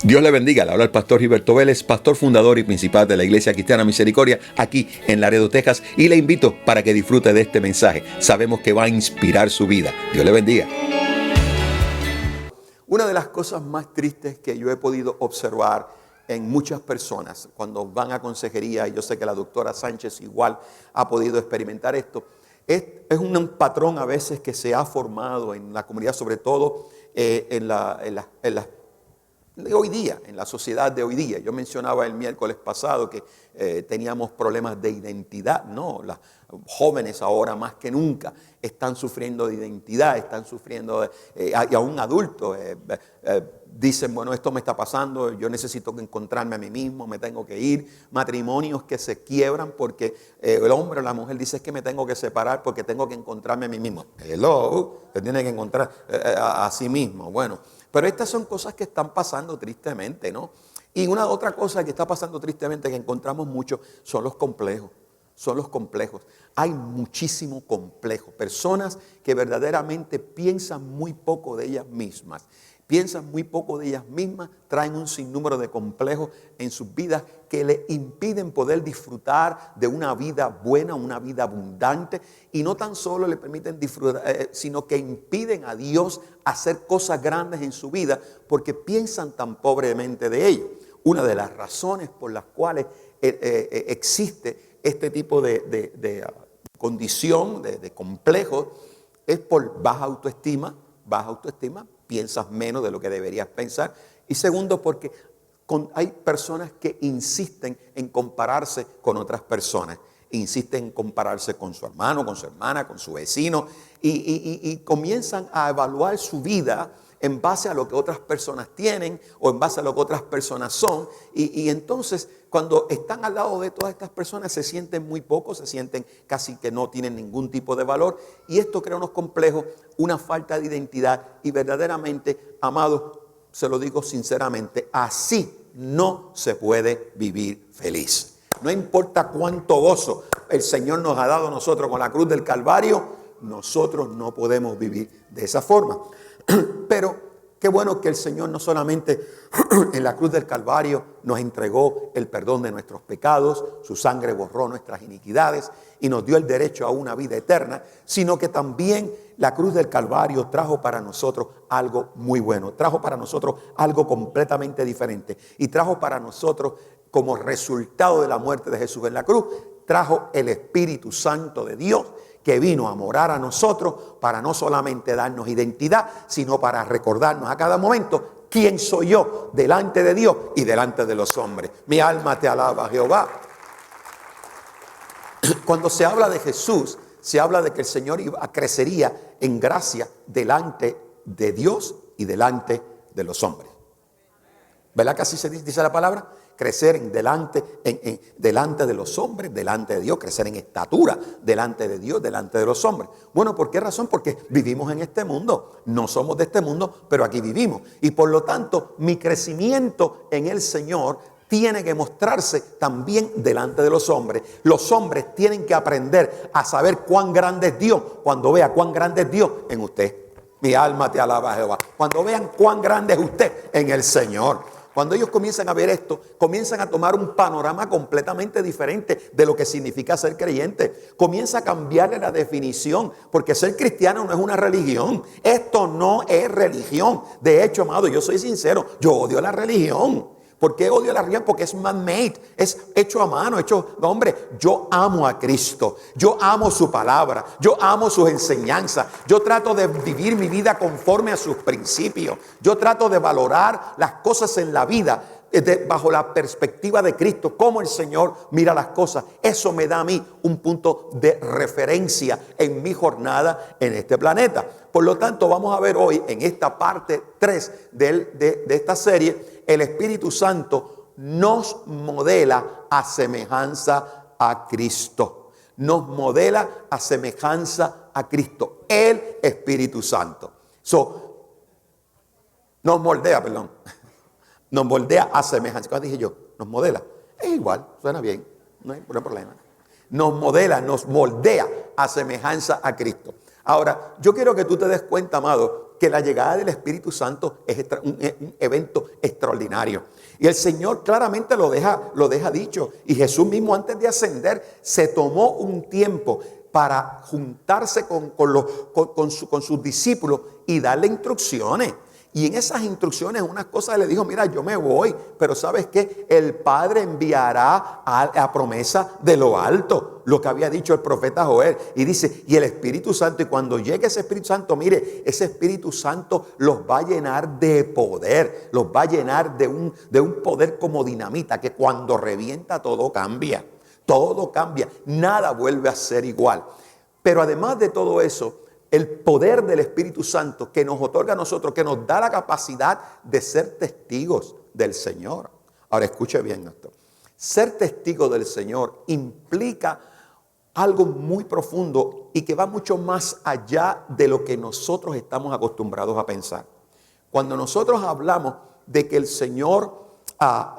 Dios le bendiga. Le habla el pastor Gilberto Vélez, pastor fundador y principal de la Iglesia Cristiana Misericordia, aquí en Laredo, Texas. Y le invito para que disfrute de este mensaje. Sabemos que va a inspirar su vida. Dios le bendiga. Una de las cosas más tristes que yo he podido observar en muchas personas cuando van a consejería, y yo sé que la doctora Sánchez igual ha podido experimentar esto, es un patrón a veces que se ha formado en la comunidad, sobre todo de hoy día, en la sociedad de hoy día. Yo mencionaba el miércoles pasado que teníamos problemas de identidad. No, las jóvenes ahora más que nunca están sufriendo de identidad, están sufriendo, y aún adultos dicen, bueno, esto me está pasando, yo necesito encontrarme a mí mismo, me tengo que ir. Matrimonios que se quiebran porque el hombre o la mujer dice, es que me tengo que separar porque tengo que encontrarme a mí mismo. Hello, te tiene que encontrar a sí mismo. Bueno, pero estas son cosas que están pasando tristemente, ¿no? Y una otra cosa que está pasando tristemente que encontramos mucho son los complejos. Son los complejos. Hay muchísimo complejo. Personas que verdaderamente piensan muy poco de ellas mismas. Piensan muy poco de ellas mismas, traen un sinnúmero de complejos en sus vidas que le impiden poder disfrutar de una vida buena, una vida abundante, y no tan solo le permiten disfrutar, sino que impiden a Dios hacer cosas grandes en su vida porque piensan tan pobremente de ello. Una de las razones por las cuales existe este tipo de condición, de complejo, es por baja autoestima, piensas menos de lo que deberías pensar. Y segundo, porque hay personas que insisten en compararse con otras personas. Insisten en compararse con su hermano, con su hermana, con su vecino. Y comienzan a evaluar su vida en base a lo que otras personas tienen o en base a lo que otras personas son. Y entonces, cuando están al lado de todas estas personas, se sienten muy pocos, se sienten casi que no tienen ningún tipo de valor. Y esto crea unos complejos, una falta de identidad. Y verdaderamente, amados, se lo digo sinceramente, así no se puede vivir feliz. No importa cuánto gozo el Señor nos ha dado a nosotros con la cruz del Calvario, nosotros no podemos vivir de esa forma. Pero qué bueno que el Señor no solamente en la cruz del Calvario nos entregó el perdón de nuestros pecados, su sangre borró nuestras iniquidades y nos dio el derecho a una vida eterna, sino que también la cruz del Calvario trajo para nosotros algo muy bueno, trajo para nosotros algo completamente diferente y trajo para nosotros, como resultado de la muerte de Jesús en la cruz, trajo el Espíritu Santo de Dios, que vino a morar a nosotros para no solamente darnos identidad, sino para recordarnos a cada momento quién soy yo delante de Dios y delante de los hombres. Mi alma te alaba, Jehová. Cuando se habla de Jesús, se habla de que el Señor crecería en gracia delante de Dios y delante de los hombres. ¿Verdad que así se dice la palabra? Crecer delante de los hombres, delante de Dios, crecer en estatura delante de Dios, delante de los hombres. Bueno, ¿por qué razón? Porque vivimos en este mundo, no somos de este mundo, pero aquí vivimos. Y por lo tanto, mi crecimiento en el Señor tiene que mostrarse también delante de los hombres. Los hombres tienen que aprender a saber cuán grande es Dios cuando vea cuán grande es Dios en usted. Mi alma te alaba, Jehová. Cuando vean cuán grande es usted en el Señor. Cuando ellos comienzan a ver esto, comienzan a tomar un panorama completamente diferente de lo que significa ser creyente. Comienza a cambiarle la definición, porque ser cristiano no es una religión. Esto no es religión. De hecho, amado, yo soy sincero, yo odio la religión. ¿Por qué odio la religión? Porque es man-made, es hecho a mano, no, hombre, yo amo a Cristo, yo amo su palabra, yo amo sus enseñanzas, yo trato de vivir mi vida conforme a sus principios, yo trato de valorar las cosas en la vida bajo la perspectiva de Cristo, cómo el Señor mira las cosas. Eso me da a mí un punto de referencia en mi jornada en este planeta. Por lo tanto, vamos a ver hoy en esta parte 3 de esta serie, el Espíritu Santo nos modela a semejanza a Cristo. Nos modela a semejanza a Cristo, el Espíritu Santo. Nos moldea a semejanza. ¿Cuál dije yo? Nos modela. Es igual, suena bien, no hay problema. Nos modela, nos moldea a semejanza a Cristo. Ahora, yo quiero que tú te des cuenta, amado, que la llegada del Espíritu Santo es un evento extraordinario. Y el Señor claramente lo deja dicho. Y Jesús mismo, antes de ascender, se tomó un tiempo para juntarse con sus discípulos y darle instrucciones. Y en esas instrucciones, unas cosas le dijo: mira, yo me voy, pero ¿sabes qué? El Padre enviará a promesa de lo alto, lo que había dicho el profeta Joel. Y dice, y el Espíritu Santo, y cuando llegue ese Espíritu Santo, mire, ese Espíritu Santo los va a llenar de poder, los va a llenar de un poder como dinamita, que cuando revienta todo cambia, nada vuelve a ser igual. Pero además de todo eso, el poder del Espíritu Santo que nos otorga a nosotros, que nos da la capacidad de ser testigos del Señor. Ahora escuche bien esto. Ser testigo del Señor implica algo muy profundo y que va mucho más allá de lo que nosotros estamos acostumbrados a pensar. Cuando nosotros hablamos de que el Señor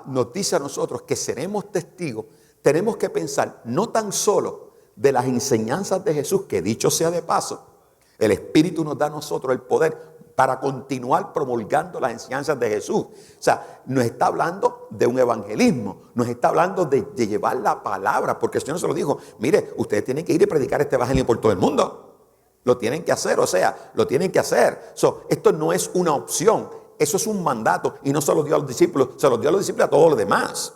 nos dice a nosotros que seremos testigos, tenemos que pensar no tan solo de las enseñanzas de Jesús, que dicho sea de paso, el Espíritu nos da a nosotros el poder para continuar promulgando las enseñanzas de Jesús. O sea, nos está hablando de un evangelismo, nos está hablando de llevar la palabra, porque el Señor se lo dijo: mire, ustedes tienen que ir y predicar este evangelio por todo el mundo. Lo tienen que hacer, lo tienen que hacer. Esto no es una opción, eso es un mandato, y no se lo dio a los discípulos, se lo dio a los discípulos y a todos los demás.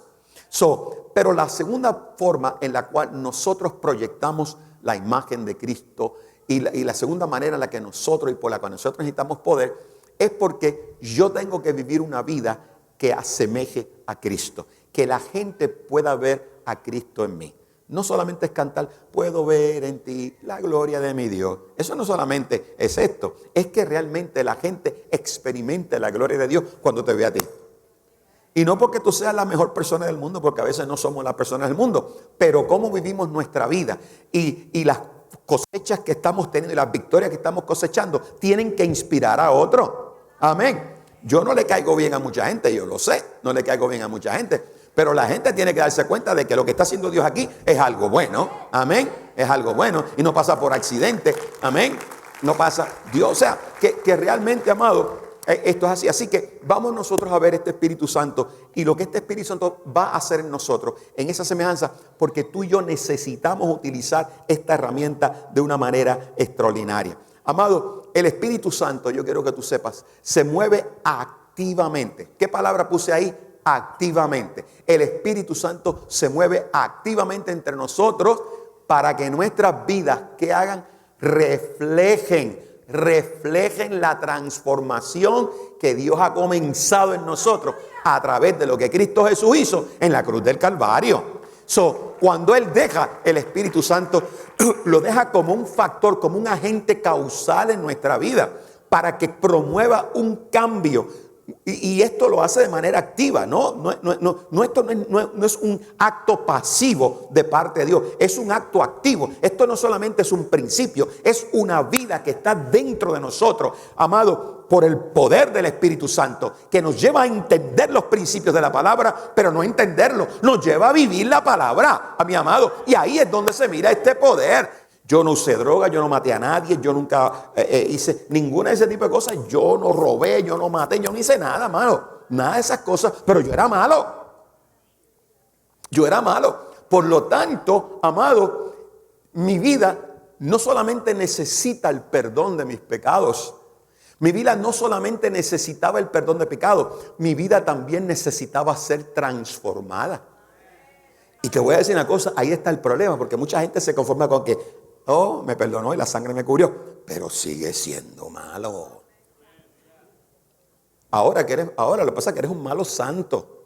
Pero la segunda forma en la cual nosotros proyectamos la imagen de Cristo, y la segunda manera en la que nosotros y por la cual nosotros necesitamos poder, es porque yo tengo que vivir una vida que asemeje a Cristo, que la gente pueda ver a Cristo en mí. No solamente es cantar: puedo ver en ti la gloria de mi Dios. Eso no solamente es esto, es que realmente la gente experimente la gloria de Dios cuando te ve a ti. Y no porque tú seas la mejor persona del mundo, porque a veces no somos las personas del mundo, pero cómo vivimos nuestra vida y las cosechas que estamos teniendo y las victorias que estamos cosechando tienen que inspirar a otro. Amén. Yo no le caigo bien a mucha gente, yo lo sé, no le caigo bien a mucha gente, pero la gente tiene que darse cuenta de que lo que está haciendo Dios aquí es algo bueno. Amén. Es algo bueno y no pasa por accidente. Amén. No pasa Dios, o sea, que realmente, amado, esto es así. Así que vamos nosotros a ver este Espíritu Santo y lo que este Espíritu Santo va a hacer en nosotros, en esa semejanza, porque tú y yo necesitamos utilizar esta herramienta de una manera extraordinaria. Amado, el Espíritu Santo, yo quiero que tú sepas, se mueve activamente. ¿Qué palabra puse ahí? Activamente. El Espíritu Santo se mueve activamente entre nosotros para que nuestras vidas, ¿qué hagan? Reflejen la transformación que Dios ha comenzado en nosotros a través de lo que Cristo Jesús hizo en la cruz del Calvario. Cuando Él deja el Espíritu Santo, lo deja como un factor, como un agente causal en nuestra vida para que promueva un cambio. Y esto lo hace de manera activa, ¿no? Esto no es un acto pasivo de parte de Dios, es un acto activo. Esto no solamente es un principio, es una vida que está dentro de nosotros, amado, por el poder del Espíritu Santo, que nos lleva a entender los principios de la palabra, pero no entenderlo, nos lleva a vivir la palabra, a mi amado. Y ahí es donde se mira este poder. Yo no usé droga, yo no maté a nadie, yo nunca hice ninguna de ese tipo de cosas. Yo no robé, yo no maté, yo no hice nada, mano. Nada de esas cosas, pero yo era malo. Yo era malo. Por lo tanto, amado, mi vida no solamente necesita el perdón de mis pecados. Mi vida no solamente necesitaba el perdón de pecado, mi vida también necesitaba ser transformada. Y te voy a decir una cosa, ahí está el problema, porque mucha gente se conforma con que, oh, me perdonó y la sangre me cubrió, pero sigue siendo malo. Ahora lo que pasa es que eres un malo santo.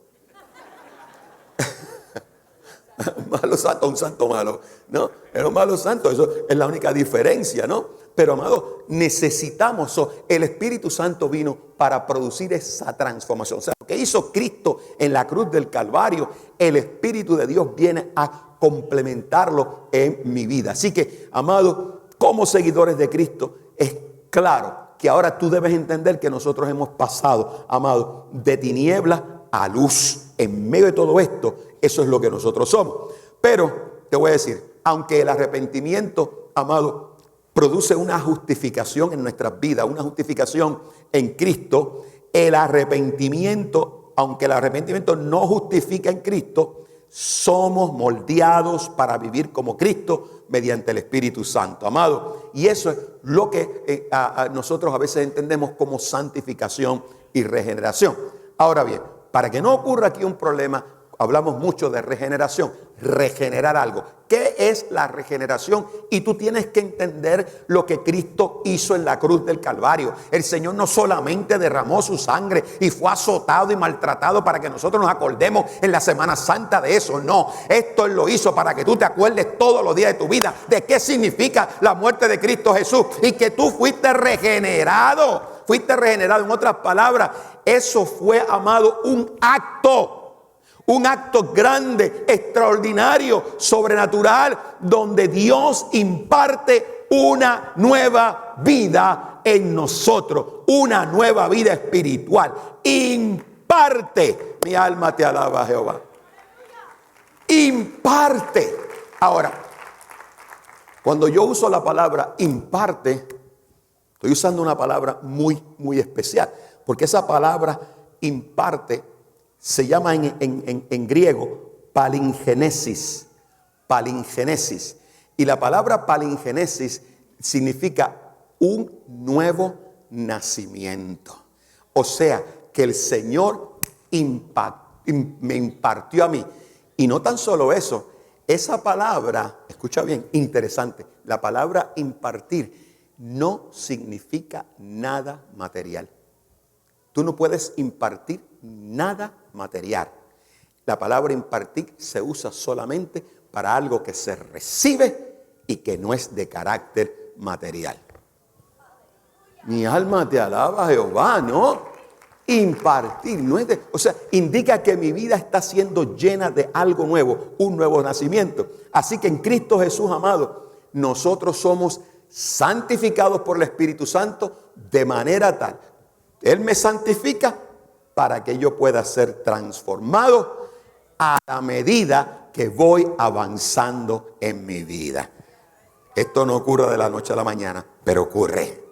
Un malo santo, un santo malo, ¿no? Eres un malo santo, eso es la única diferencia, ¿no? Pero, amado, necesitamos, el Espíritu Santo vino para producir esa transformación. O sea, lo que hizo Cristo en la cruz del Calvario, el Espíritu de Dios viene a complementarlo en mi vida. Así que, amado, como seguidores de Cristo, es claro que ahora tú debes entender que nosotros hemos pasado, amado, de tinieblas a luz. En medio de todo esto, eso es lo que nosotros somos. Pero te voy a decir, aunque el arrepentimiento, amado, produce una justificación en nuestras vidas, una justificación en Cristo. El arrepentimiento, aunque el arrepentimiento no justifica en Cristo, somos moldeados para vivir como Cristo mediante el Espíritu Santo, amado. Y eso es lo que nosotros a veces entendemos como santificación y regeneración. Ahora bien, para que no ocurra aquí un problema, hablamos mucho de regeneración, regenerar algo. ¿Qué es la regeneración? Y tú tienes que entender lo que Cristo hizo en la cruz del Calvario. El Señor no solamente derramó su sangre y fue azotado y maltratado para que nosotros nos acordemos en la Semana Santa de eso. No, esto Él lo hizo para que tú te acuerdes todos los días de tu vida de qué significa la muerte de Cristo Jesús y que tú fuiste regenerado. Fuiste regenerado. En otras palabras, eso fue, amado, un acto grande, extraordinario, sobrenatural, donde Dios imparte una nueva vida en nosotros, una nueva vida espiritual. Imparte. Mi alma te alaba, Jehová. Imparte. Ahora, cuando yo uso la palabra imparte, estoy usando una palabra muy, muy especial, porque esa palabra imparte se llama en griego palingenesis. Palingenesis. Y la palabra palingenesis significa un nuevo nacimiento. O sea, que el Señor me impartió a mí. Y no tan solo eso, esa palabra, escucha bien, interesante, la palabra impartir no significa nada material. Tú no puedes impartir nada material. La palabra impartir se usa solamente para algo que se recibe y que no es de carácter material. Mi alma te alaba, Jehová, ¿no? Impartir, no es de, o sea, indica que mi vida está siendo llena de algo nuevo, un nuevo nacimiento. Así que en Cristo Jesús, amado, nosotros somos santificados por el Espíritu Santo de manera tal. Él me santifica para que yo pueda ser transformado a la medida que voy avanzando en mi vida. Esto no ocurre de la noche a la mañana, pero ocurre.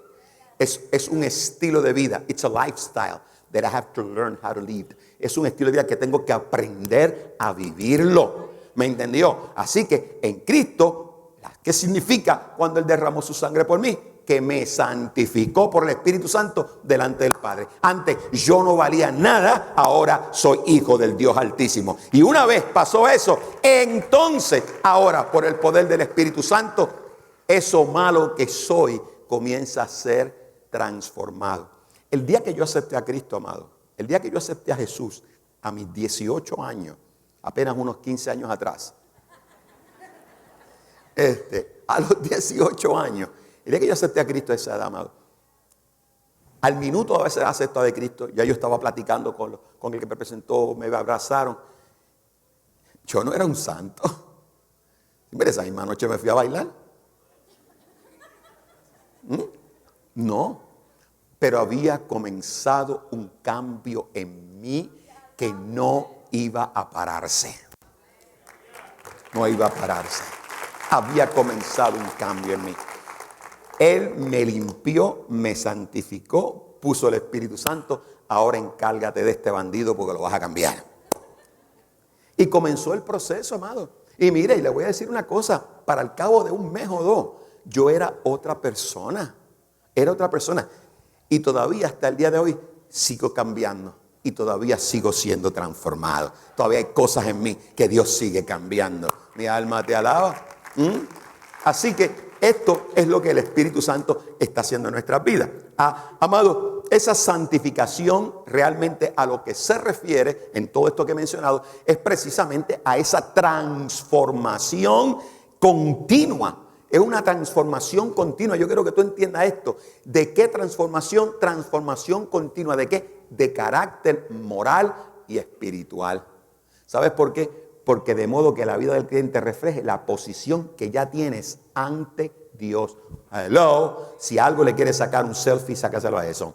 Es un estilo de vida. It's a lifestyle that I have to learn how to live. Es un estilo de vida que tengo que aprender a vivirlo. ¿Me entendió? Así que en Cristo, ¿qué significa cuando Él derramó su sangre por mí? Que me santificó por el Espíritu Santo delante del Padre. Antes yo no valía nada, ahora soy hijo del Dios Altísimo. Y una vez pasó eso, entonces ahora por el poder del Espíritu Santo, eso malo que soy comienza a ser transformado. El día que yo acepté a Cristo, amado, el día que yo acepté a Jesús, a mis 18 años, apenas unos 15 años atrás, a los 18 años, el día que yo acepté a Cristo a esa edad, amado, al minuto de haber aceptado a Cristo, ya yo estaba platicando con el que me presentó, me abrazaron. Yo no era un santo. Mira, esa misma noche me fui a bailar. No, pero había comenzado un cambio en mí que no iba a pararse. No iba a pararse. Había comenzado un cambio en mí. Él me limpió, me santificó, puso el Espíritu Santo. Ahora encárgate de este bandido porque lo vas a cambiar. Y comenzó el proceso, amado. Y mire, y le voy a decir una cosa. Para el cabo de un mes o dos, yo era otra persona. Era otra persona. Y todavía hasta el día de hoy sigo cambiando. Y todavía sigo siendo transformado. Todavía hay cosas en mí que Dios sigue cambiando. Mi alma te alaba. Así que esto es lo que el Espíritu Santo está haciendo en nuestras vidas. Amado, esa santificación realmente a lo que se refiere en todo esto que he mencionado es precisamente a esa transformación continua. Es una transformación continua. Yo quiero que tú entiendas esto. ¿De qué transformación? Transformación continua. ¿De qué? De carácter moral y espiritual. ¿Sabes por qué? Porque de modo que la vida del creyente refleje la posición que ya tienes ante Dios. Hello. Si algo le quiere sacar un selfie, sácaselo a eso.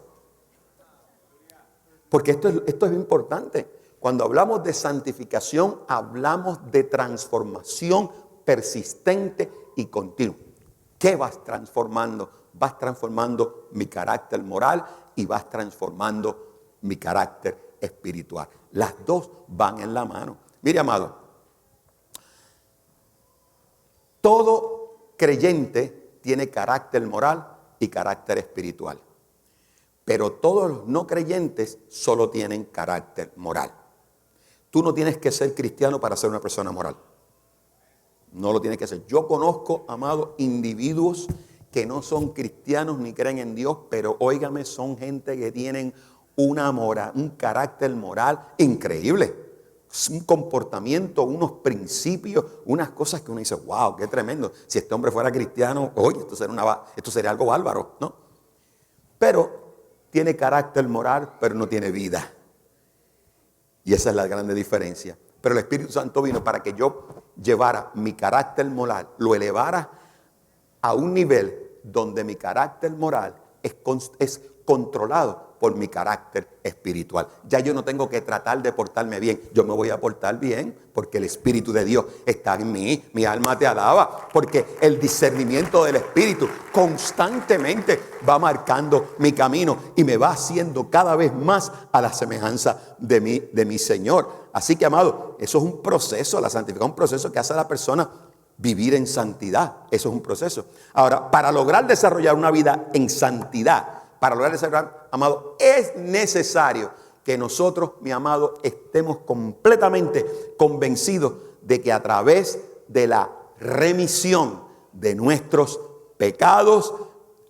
Porque esto es importante. Cuando hablamos de santificación, hablamos de transformación persistente y continua. ¿Qué vas transformando? Vas transformando mi carácter moral y vas transformando mi carácter espiritual. Las dos van en la mano. Mire, amado, todo creyente tiene carácter moral y carácter espiritual. Pero todos los no creyentes solo tienen carácter moral. Tú no tienes que ser cristiano para ser una persona moral. No lo tienes que ser. Yo conozco, amado, individuos que no son cristianos ni creen en Dios, pero óigame, son gente que tienen una moral, un carácter moral increíble. Es un comportamiento, unos principios, unas cosas que uno dice, wow, qué tremendo. Si este hombre fuera cristiano, oye, esto sería algo bárbaro, ¿no? Pero tiene carácter moral, pero no tiene vida. Y esa es la grande diferencia. Pero el Espíritu Santo vino para que yo llevara mi carácter moral, lo elevara a un nivel donde mi carácter moral es controlado por mi carácter espiritual. Ya yo no tengo que tratar de portarme bien. Yo me voy a portar bien porque el Espíritu de Dios está en mí. Mi alma te alaba. Porque el discernimiento del Espíritu constantemente va marcando mi camino y me va haciendo cada vez más a la semejanza de mi Señor. Así que, amado, eso es un proceso. La santificación es un proceso que hace a la persona vivir en santidad. Eso es un proceso. Ahora, para lograr desarrollar una vida en santidad, para lograr desarrollar, amado, es necesario que nosotros, mi amado, estemos completamente convencidos de que a través de la remisión de nuestros pecados,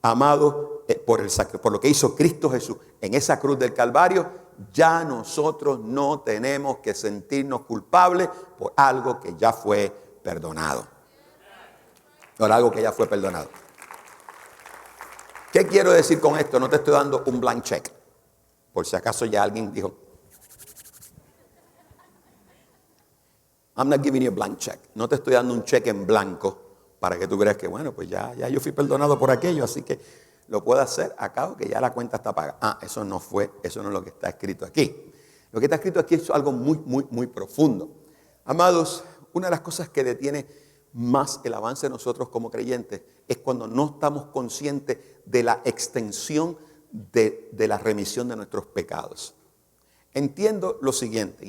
amado, por lo que hizo Cristo Jesús en esa cruz del Calvario, ya nosotros no tenemos que sentirnos culpables por algo que ya fue perdonado. Por algo que ya fue perdonado. ¿Qué quiero decir con esto? No te estoy dando un blank check. Por si acaso ya alguien dijo, I'm not giving you a blank check. No te estoy dando un cheque en blanco para que tú creas que, bueno, pues ya yo fui perdonado por aquello, así que lo puedo hacer a cabo que ya la cuenta está pagada. Eso no es lo que está escrito aquí. Lo que está escrito aquí es algo muy, muy, muy profundo. Amados, una de las cosas que detiene más el avance de nosotros como creyentes es cuando no estamos conscientes de la extensión de la remisión de nuestros pecados. Entiendo lo siguiente.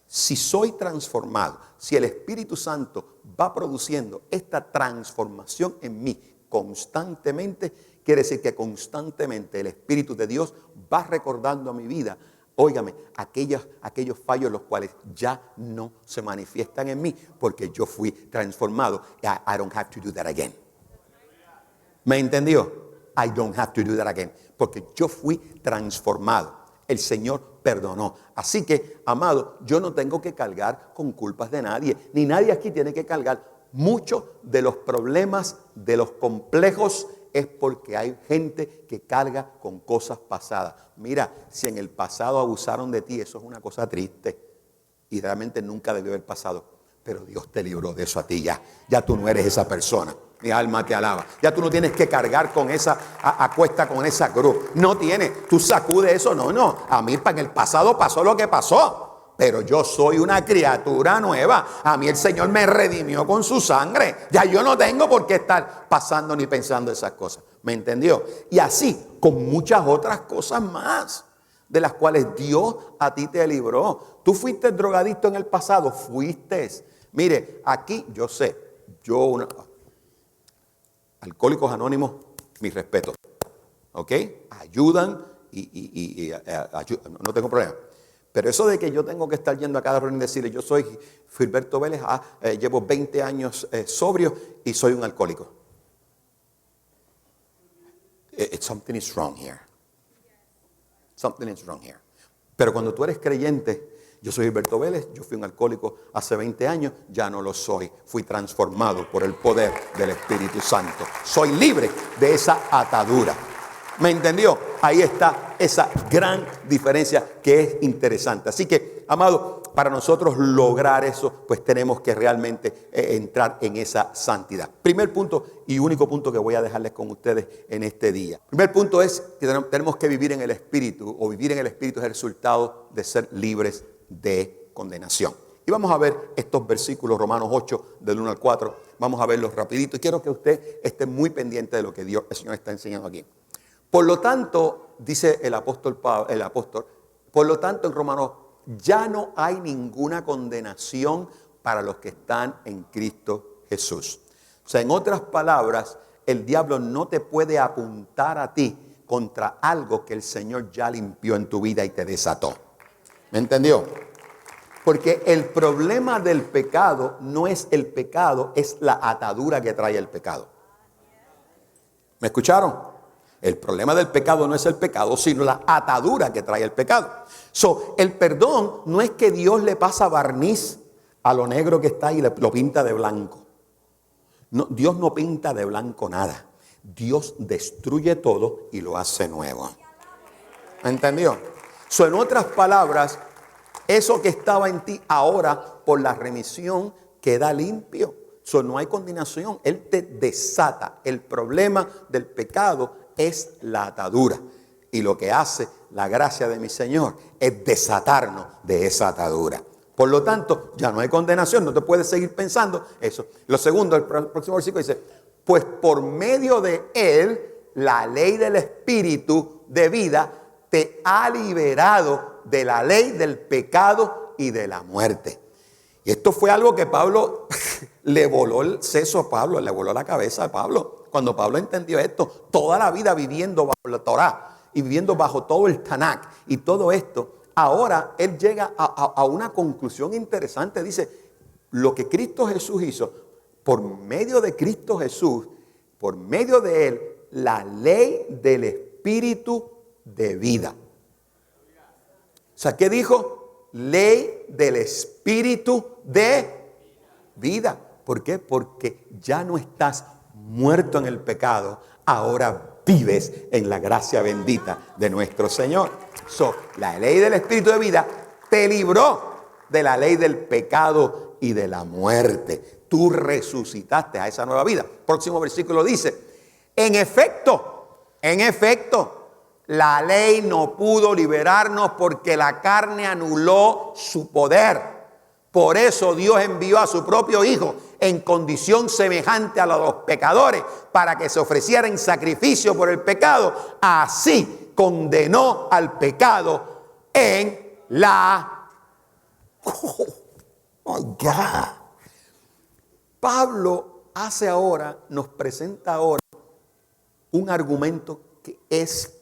Si soy transformado, si el Espíritu Santo va produciendo esta transformación en mí constantemente, quiere decir que constantemente el Espíritu de Dios va recordando a mi vida, óigame, aquellos fallos los cuales ya no se manifiestan en mí porque yo fui transformado. I don't have to do that again. ¿Me entendió? I don't have to do that again. Porque yo fui transformado. El Señor perdonó. Así que, amado, yo no tengo que cargar con culpas de nadie. Ni nadie aquí tiene que cargar. Muchos de los problemas, de los complejos, es porque hay gente que carga con cosas pasadas. Mira, si en el pasado abusaron de ti, eso es una cosa triste. Y realmente nunca debió haber pasado. Pero Dios te libró de eso a ti ya. Ya tú no eres esa persona. Mi alma te alaba. Ya tú no tienes que cargar con esa, acuesta con esa cruz. No tienes. Tú sacudes eso. No. A mí en el pasado pasó lo que pasó. Pero yo soy una criatura nueva. A mí el Señor me redimió con su sangre. Ya yo no tengo por qué estar pasando ni pensando esas cosas. ¿Me entendió? Y así, con muchas otras cosas más, de las cuales Dios a ti te libró. Tú fuiste drogadicto en el pasado. Fuiste. Mire, aquí yo sé. Alcohólicos Anónimos, mis respetos. ¿Ok? Ayudan y no tengo problema. Pero eso de que yo tengo que estar yendo a cada reunión y decirle, yo soy Gilberto Vélez, llevo 20 años sobrio y soy un alcohólico. Something is wrong here. Something is wrong here. Pero cuando tú eres creyente, yo soy Gilberto Vélez, yo fui un alcohólico hace 20 años, ya no lo soy. Fui transformado por el poder del Espíritu Santo. Soy libre de esa atadura. ¿Me entendió? Ahí está esa gran diferencia que es interesante. Así que, amado, para nosotros lograr eso, pues tenemos que realmente entrar en esa santidad. Primer punto y único punto que voy a dejarles con ustedes en este día. Primer punto es que tenemos que vivir en el Espíritu, o vivir en el Espíritu es el resultado de ser libres de condenación. Y vamos a ver estos versículos, Romanos 8, del 1 al 4, Vamos a verlo rapidito. Y quiero que usted esté muy pendiente de lo que el Señor está enseñando aquí. Por lo tanto, dice el apóstol, por lo tanto en Romanos, ya no hay ninguna condenación para los que están en Cristo Jesús. O sea, en otras palabras, el diablo no te puede apuntar a ti contra algo que el Señor ya limpió en tu vida y te desató. ¿Me entendió? Porque el problema del pecado no es el pecado, es la atadura que trae el pecado. ¿Me escucharon? El problema del pecado no es el pecado, sino la atadura que trae el pecado. El perdón no es que Dios le pasa barniz a lo negro que está y lo pinta de blanco. No, Dios no pinta de blanco nada. Dios destruye todo y lo hace nuevo. ¿Entendió? En otras palabras, eso que estaba en ti ahora por la remisión queda limpio. No hay condenación. Él te desata. El problema del pecado es la atadura. Y lo que hace la gracia de mi Señor es desatarnos de esa atadura. Por lo tanto, ya no hay condenación, no te puedes seguir pensando eso. Lo segundo, el próximo versículo dice, pues por medio de Él, la ley del Espíritu de vida te ha liberado de la ley del pecado y de la muerte. Y esto fue algo que Pablo le voló el seso a Pablo, le voló la cabeza a Pablo. Cuando Pablo entendió esto, toda la vida viviendo bajo la Torá y viviendo bajo todo el Tanakh y todo esto, ahora él llega a una conclusión interesante. Dice, lo que Cristo Jesús hizo, por medio de Cristo Jesús, por medio de Él, la ley del Espíritu de vida. O sea, ¿qué dijo? Ley del Espíritu de vida. ¿Por qué? Porque ya no estás muerto en el pecado, ahora vives en la gracia bendita de nuestro Señor. La ley del Espíritu de vida te libró de la ley del pecado y de la muerte. Tú resucitaste a esa nueva vida. Próximo versículo dice, en efecto, la ley no pudo liberarnos porque la carne anuló su poder. Por eso Dios envió a su propio Hijo en condición semejante a la de los pecadores para que se ofreciera en sacrificio por el pecado. Así condenó al pecado en la... Oh my God. Pablo nos presenta ahora un argumento que es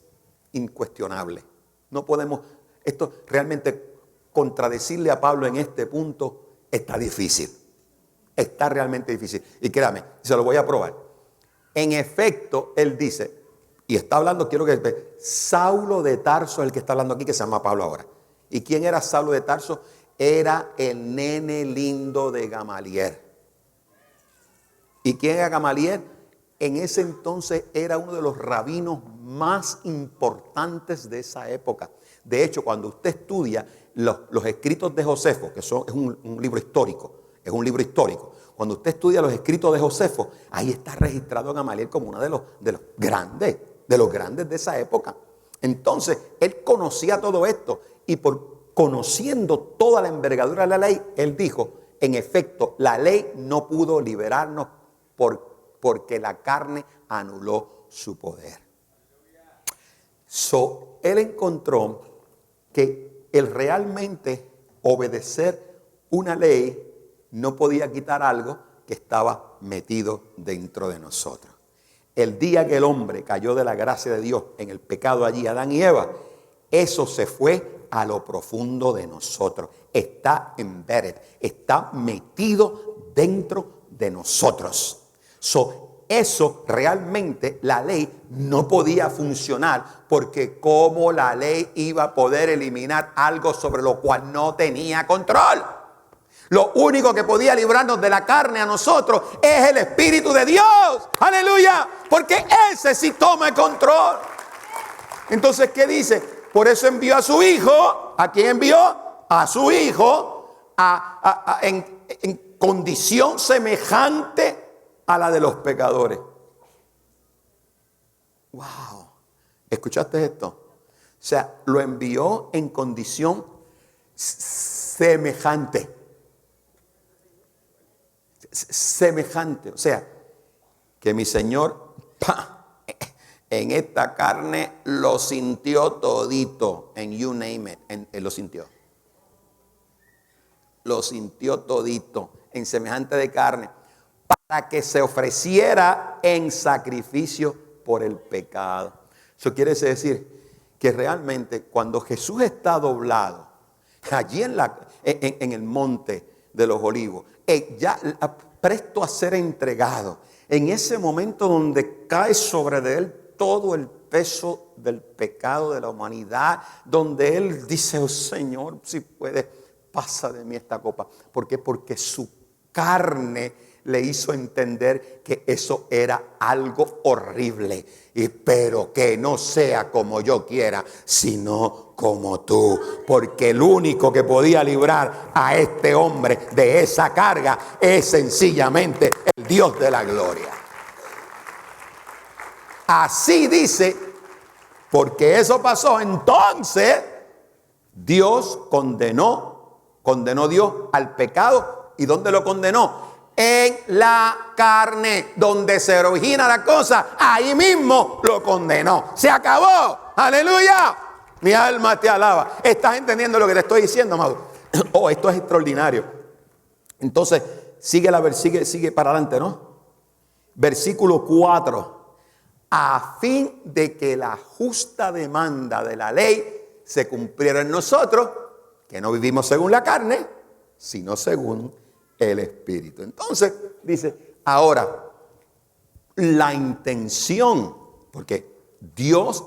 incuestionable. No podemos, esto realmente contradecirle a Pablo en este punto está difícil. Está realmente difícil. Y créame, se lo voy a probar. En efecto, él dice, y está hablando, quiero que vean, Saulo de Tarso es el que está hablando aquí, que se llama Pablo ahora. ¿Y quién era Saulo de Tarso? Era el nene lindo de Gamaliel. ¿Y quién era Gamaliel? En ese entonces era uno de los rabinos más importantes de esa época. De hecho, cuando usted estudia los escritos de Josefo, que es un libro histórico, Cuando usted estudia los escritos de Josefo, ahí está registrado Gamaliel como uno de los grandes de esa época. Entonces, él conocía todo esto y conociendo toda la envergadura de la ley, él dijo, en efecto, la ley no pudo liberarnos porque la carne anuló su poder. Él encontró que el realmente obedecer una ley no podía quitar algo que estaba metido dentro de nosotros. El día que el hombre cayó de la gracia de Dios en el pecado allí, Adán y Eva, eso se fue a lo profundo de nosotros. Está embedded, está metido dentro de nosotros. Eso realmente la ley no podía funcionar, porque cómo la ley iba a poder eliminar algo sobre lo cual no tenía control. Lo único que podía librarnos de la carne a nosotros es el Espíritu de Dios. Aleluya. Porque ese sí toma el control. Entonces, ¿qué dice? Por eso envió a su Hijo. ¿A quién envió? A su Hijo en condición semejante a la de los pecadores. Wow. ¿Escuchaste esto? O sea, lo envió en condición semejante. semejante. O sea, que mi Señor en esta carne lo sintió todito, en you name it, él lo sintió. Lo sintió todito, en semejante de carne, para que se ofreciera en sacrificio por el pecado. Eso quiere decir que realmente cuando Jesús está doblado, allí en el monte de los olivos, ya presto a ser entregado, en ese momento donde cae sobre de él todo el peso del pecado de la humanidad, donde él dice, oh Señor, si puedes, pasa de mí esta copa. ¿Por qué? Porque su carne le hizo entender que eso era algo horrible. Pero que no sea como yo quiera, sino como tú. Porque el único que podía librar a este hombre de esa carga es sencillamente el Dios de la gloria. Así dice, porque eso pasó. Entonces, Dios condenó Dios al pecado. ¿Y dónde lo condenó? En la carne, donde se origina la cosa, ahí mismo lo condenó. Se acabó. Aleluya. Mi alma te alaba. ¿Estás entendiendo lo que te estoy diciendo, amado? Oh, esto es extraordinario. Entonces, sigue para adelante, ¿no? Versículo 4. A fin de que la justa demanda de la ley se cumpliera en nosotros, que no vivimos según la carne, sino según el Espíritu. Entonces, dice, ahora, la intención, porque Dios,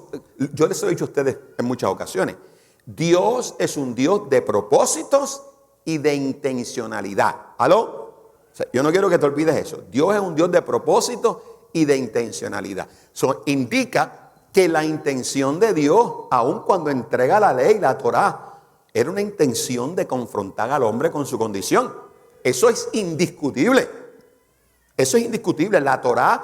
yo les he dicho a ustedes en muchas ocasiones, Dios es un Dios de propósitos y de intencionalidad. ¿Aló? O sea, yo no quiero que te olvides eso. Dios es un Dios de propósitos y de intencionalidad. Eso indica que la intención de Dios, aun cuando entrega la ley, la Torá, era una intención de confrontar al hombre con su condición. Eso es indiscutible. Eso es indiscutible. La Torá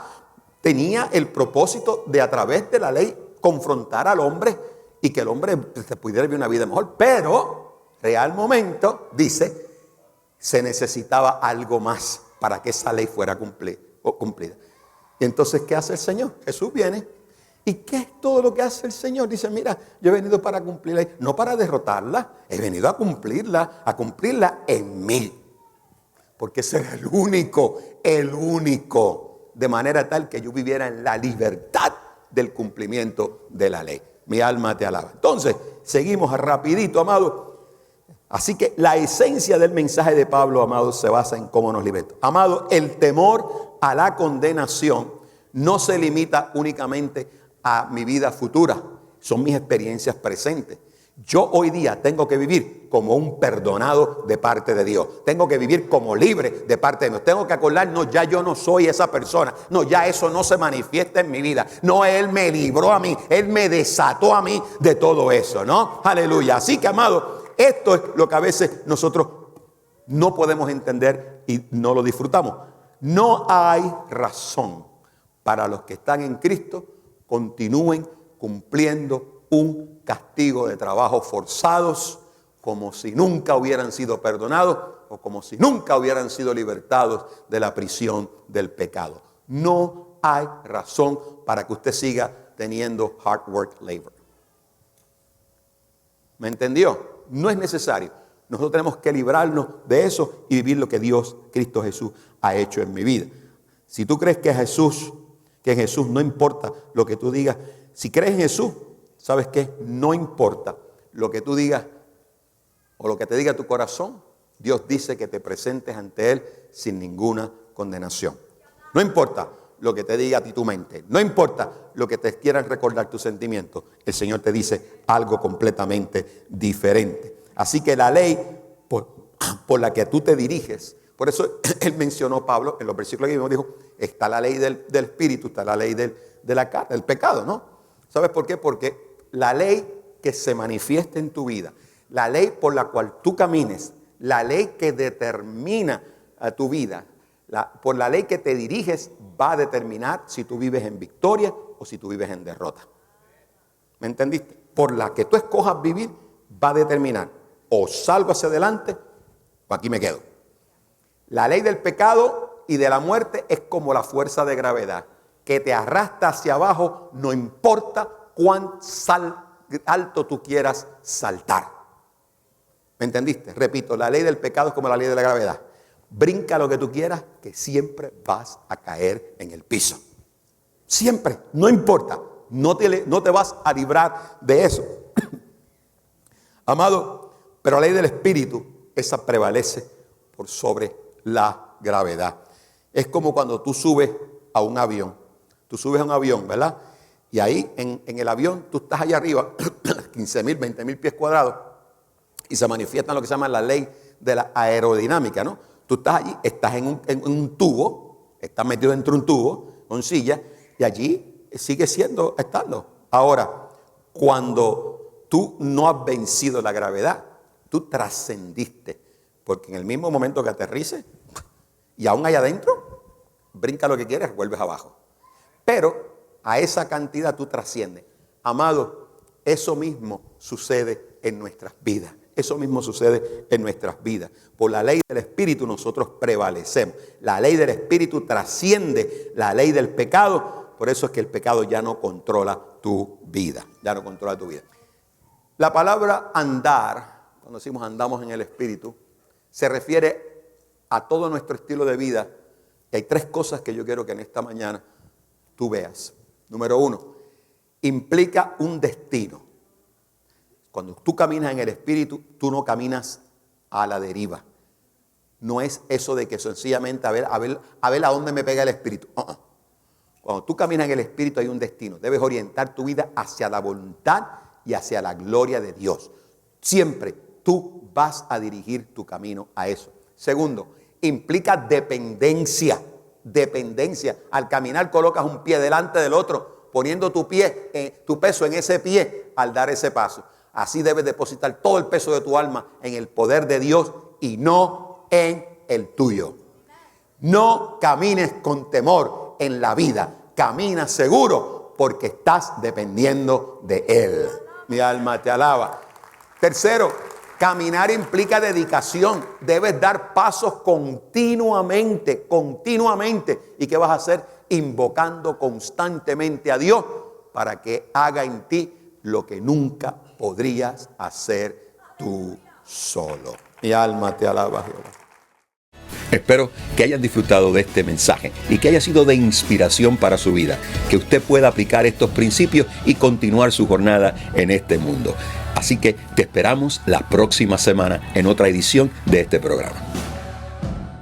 tenía el propósito de, a través de la ley, confrontar al hombre y que el hombre pudiera vivir una vida mejor. Pero, real momento, dice, se necesitaba algo más para que esa ley fuera cumplida. Y entonces, ¿qué hace el Señor? Jesús viene. ¿Y qué es todo lo que hace el Señor? Dice, mira, yo he venido para cumplir la ley, no para derrotarla, he venido a cumplirla en mí. Porque ese era el único, de manera tal que yo viviera en la libertad del cumplimiento de la ley. Mi alma te alaba. Entonces, seguimos rapidito, amado. Así que la esencia del mensaje de Pablo, amado, se basa en cómo nos libera. Amado, el temor a la condenación no se limita únicamente a mi vida futura. Son mis experiencias presentes. Yo hoy día tengo que vivir como un perdonado de parte de Dios. Tengo que vivir como libre de parte de Dios. Tengo que acordarnos, ya yo no soy esa persona. No, ya eso no se manifiesta en mi vida. No, Él me libró a mí. Él me desató a mí de todo eso, ¿no? Aleluya. Así que, amado, esto es lo que a veces nosotros no podemos entender y no lo disfrutamos. No hay razón para los que están en Cristo continúen cumpliendo un castigo de trabajos forzados, como si nunca hubieran sido perdonados o como si nunca hubieran sido libertados de la prisión del pecado. No hay razón para que usted siga teniendo hard work labor. ¿Me entendió? No es necesario. Nosotros tenemos que librarnos de eso y vivir lo que Dios, Cristo Jesús, ha hecho en mi vida. Si tú crees que en Jesús no importa lo que tú digas, si crees en Jesús, ¿sabes qué? No importa lo que tú digas o lo que te diga tu corazón. Dios dice que te presentes ante Él sin ninguna condenación. No importa lo que te diga a ti tu mente. No importa lo que te quieran recordar tus sentimientos. El Señor te dice algo completamente diferente. Así que la ley por la que tú te diriges, por eso Él mencionó, Pablo, en los versículos que vimos, dijo, está la ley del Espíritu, está la ley de la carne, del pecado, ¿no? ¿Sabes por qué? Porque la ley que se manifiesta en tu vida, la ley por la cual tú camines, la ley que determina a tu vida, por la ley que te diriges, va a determinar si tú vives en victoria o si tú vives en derrota. ¿Me entendiste? Por la que tú escojas vivir, va a determinar o salgo hacia adelante o aquí me quedo. La ley del pecado y de la muerte es como la fuerza de gravedad, que te arrastra hacia abajo, no importa cuán alto tú quieras saltar. ¿Me entendiste? Repito, la ley del pecado es como la ley de la gravedad. Brinca lo que tú quieras, que siempre vas a caer en el piso. Siempre, no importa, no te vas a librar de eso. Amado, pero la ley del Espíritu, esa prevalece por sobre la gravedad. Es como cuando tú subes a un avión. Tú subes a un avión, ¿verdad? Y ahí en el avión tú estás allá arriba, 15,000, 20,000 pies cuadrados, y se manifiesta lo que se llama la ley de la aerodinámica, ¿no? Tú estás allí, estás en un tubo, estás metido dentro de un tubo, con silla, y allí sigue siendo estando. Ahora, cuando tú no has vencido la gravedad, tú trascendiste, porque en el mismo momento que aterrices, y aún allá adentro, brinca lo que quieres, vuelves abajo. Pero a esa cantidad tú trasciendes. Amado, eso mismo sucede en nuestras vidas. Eso mismo sucede en nuestras vidas. Por la ley del Espíritu nosotros prevalecemos. La ley del Espíritu trasciende la ley del pecado. Por eso es que el pecado ya no controla tu vida. Ya no controla tu vida. La palabra andar, cuando decimos andamos en el Espíritu, se refiere a todo nuestro estilo de vida. Y hay tres cosas que yo quiero que en esta mañana tú veas. Número 1, implica un destino. Cuando tú caminas en el Espíritu, tú no caminas a la deriva. No es eso de que sencillamente a ver a dónde me pega el Espíritu. Cuando tú caminas en el Espíritu hay un destino. Debes orientar tu vida hacia la voluntad y hacia la gloria de Dios. Siempre tú vas a dirigir tu camino a eso. Segundo, implica dependencia. Dependencia. Al caminar colocas un pie delante del otro, poniendo tu peso en ese pie al dar ese paso. Así debes depositar todo el peso de tu alma en el poder de Dios y no en el tuyo. No camines con temor en la vida. Camina seguro porque estás dependiendo de Él. Mi alma te alaba. Tercero, caminar implica dedicación. Debes dar pasos continuamente. ¿Y qué vas a hacer? Invocando constantemente a Dios para que haga en ti lo que nunca podrías hacer tú solo. Mi alma te alaba, Jehová. Espero que hayan disfrutado de este mensaje y que haya sido de inspiración para su vida, que usted pueda aplicar estos principios y continuar su jornada en este mundo. Así que te esperamos la próxima semana en otra edición de este programa.